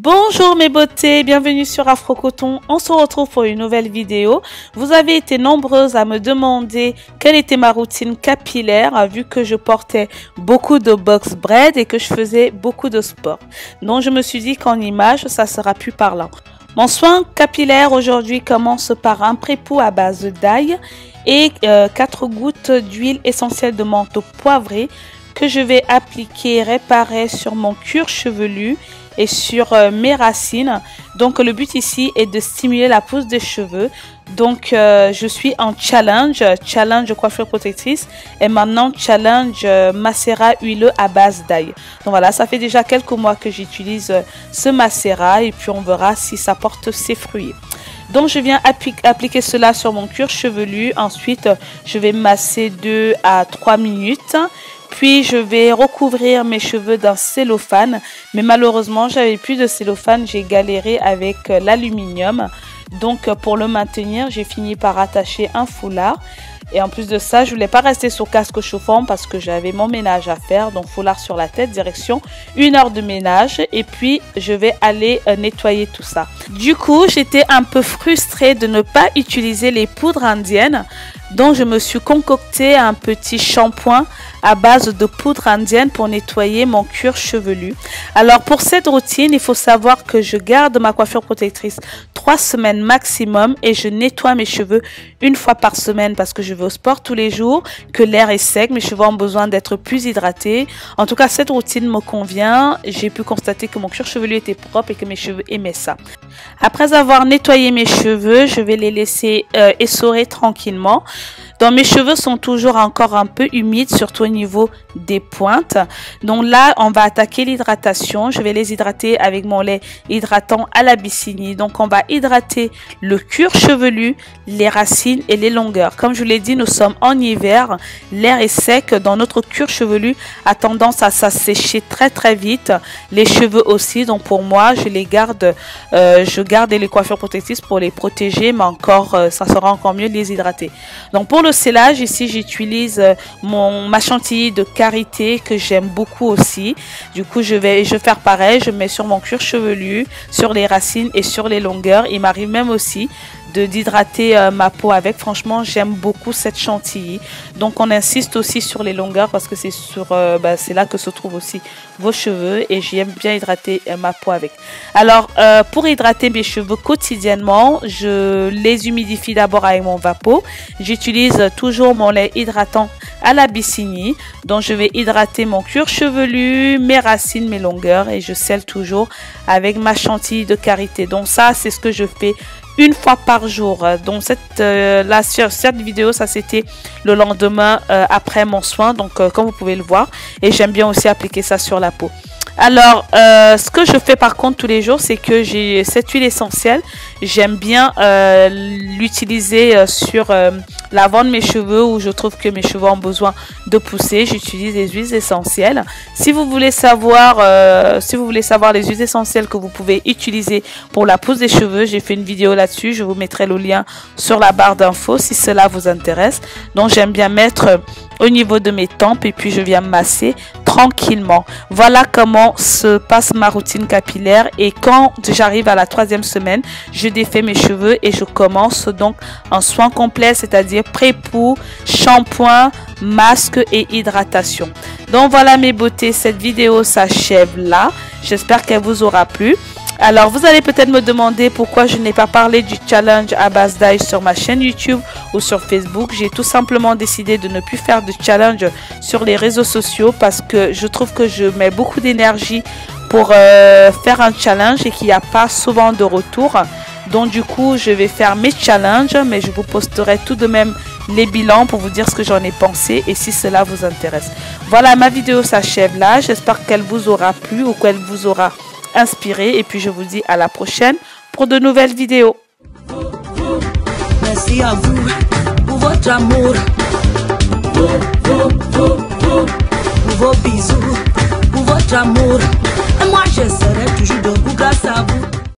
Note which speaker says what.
Speaker 1: Bonjour mes beautés, bienvenue sur Afro Coton. On se retrouve pour une nouvelle vidéo. Vous avez été nombreuses à me demander quelle était ma routine capillaire vu que je portais beaucoup de box braid et que je faisais beaucoup de sport. Donc je me suis dit qu'en image, ça sera plus parlant. Mon soin capillaire aujourd'hui commence par un pré-pou à base d'ail et 4 gouttes d'huile essentielle de menthe poivrée que je vais appliquer, réparer sur mon cuir chevelu et sur mes racines. Donc le but ici est de stimuler la pousse des cheveux. Donc je suis en challenge coiffure protectrice et maintenant challenge macérat huileux à base d'ail. Donc voilà, ça fait déjà quelques mois que j'utilise ce macérat et puis on verra si ça porte ses fruits. Donc je viens appliquer cela sur mon cuir chevelu. Ensuite je vais masser 2 à 3 minutes. Puis je vais recouvrir mes cheveux d'un cellophane. Mais malheureusement j'avais plus de cellophane. J'ai galéré avec l'aluminium. Donc pour le maintenir j'ai fini par attacher un foulard. Et en plus de ça, je voulais pas rester sur casque chauffant parce que j'avais mon ménage à faire. Donc foulard sur la tête, direction 1 heure de ménage. Et puis je vais aller nettoyer tout ça. Du coup, j'étais un peu frustrée de ne pas utiliser les poudres indiennes. Donc je me suis concocté un petit shampoing à base de poudre indienne pour nettoyer mon cuir chevelu. Alors pour cette routine, il faut savoir que je garde ma coiffure protectrice 3 semaines maximum et je nettoie mes cheveux 1 fois par semaine parce que je vais au sport tous les jours, que l'air est sec, mes cheveux ont besoin d'être plus hydratés. En tout cas, cette routine me convient. J'ai pu constater que mon cuir chevelu était propre et que mes cheveux aimaient ça. Après avoir nettoyé mes cheveux, je vais les laisser essorer tranquillement. Donc mes cheveux sont toujours encore un peu humides, surtout au niveau des pointes. Donc là, on va attaquer l'hydratation. Je vais les hydrater avec mon lait hydratant à l'Abyssinie. Donc on va hydrater le cuir chevelu, les racines et les longueurs. Comme je vous l'ai dit, nous sommes en hiver. L'air est sec. Dans notre cuir chevelu a tendance à s'assécher très vite. Les cheveux aussi. Donc pour moi, je les garde. Je garde les coiffures protectrices pour les protéger, mais encore, ça sera encore mieux de les hydrater. Donc pour le scellage, ici j'utilise ma chantilly de karité que j'aime beaucoup aussi. Du coup je vais faire pareil, je mets sur mon cuir chevelu, sur les racines et sur les longueurs. Il m'arrive même aussi d'hydrater ma peau avec. Franchement, j'aime beaucoup cette chantilly. Donc on insiste aussi sur les longueurs parce que c'est c'est là que se trouvent aussi vos cheveux et j'aime bien hydrater ma peau avec. Alors pour hydrater mes cheveux quotidiennement, je les humidifie d'abord avec mon vapeau. J'utilise toujours mon lait hydratant à l'Abyssinie. Donc je vais hydrater mon cuir chevelu, mes racines, mes longueurs et je scelle toujours avec ma chantilly de karité. Donc ça, c'est ce que je fais 1 fois par jour. Donc cette vidéo, ça c'était le lendemain après mon soin. Donc comme vous pouvez le voir, et j'aime bien aussi appliquer ça sur la peau. Alors ce que je fais par contre tous les jours, c'est que j'ai cette huile essentielle. J'aime bien l'utiliser sur l'avant de mes cheveux où je trouve que mes cheveux ont besoin de pousser. J'utilise des huiles essentielles. Si vous voulez savoir les huiles essentielles que vous pouvez utiliser pour la pousse des cheveux, j'ai fait une vidéo là-dessus. Je vous mettrai le lien sur la barre d'infos si cela vous intéresse. Donc j'aime bien mettre au niveau de mes tempes et puis je viens masser tranquillement. Voilà comment se passe ma routine capillaire et quand j'arrive à la 3e semaine, je défais mes cheveux et je commence donc un soin complet, c'est-à-dire pré-pou, shampoing, masque et hydratation. Donc voilà mes beautés, cette vidéo s'achève là. J'espère qu'elle vous aura plu. Alors vous allez peut-être me demander pourquoi je n'ai pas parlé du challenge à base d'ail sur ma chaîne YouTube ou sur Facebook. J'ai tout simplement décidé de ne plus faire de challenge sur les réseaux sociaux parce que je trouve que je mets beaucoup d'énergie pour faire un challenge et qu'il n'y a pas souvent de retour. Donc du coup je vais faire mes challenges, mais je vous posterai tout de même les bilans pour vous dire ce que j'en ai pensé et si cela vous intéresse. Voilà, ma vidéo s'achève là. J'espère qu'elle vous aura plu ou qu'elle vous aura inspiré et puis je vous dis à la prochaine pour de nouvelles vidéos.
Speaker 2: Merci à vous pour votre amour, pour vos bisous, pour votre amour. Et moi je serai toujours debout grâce à vous.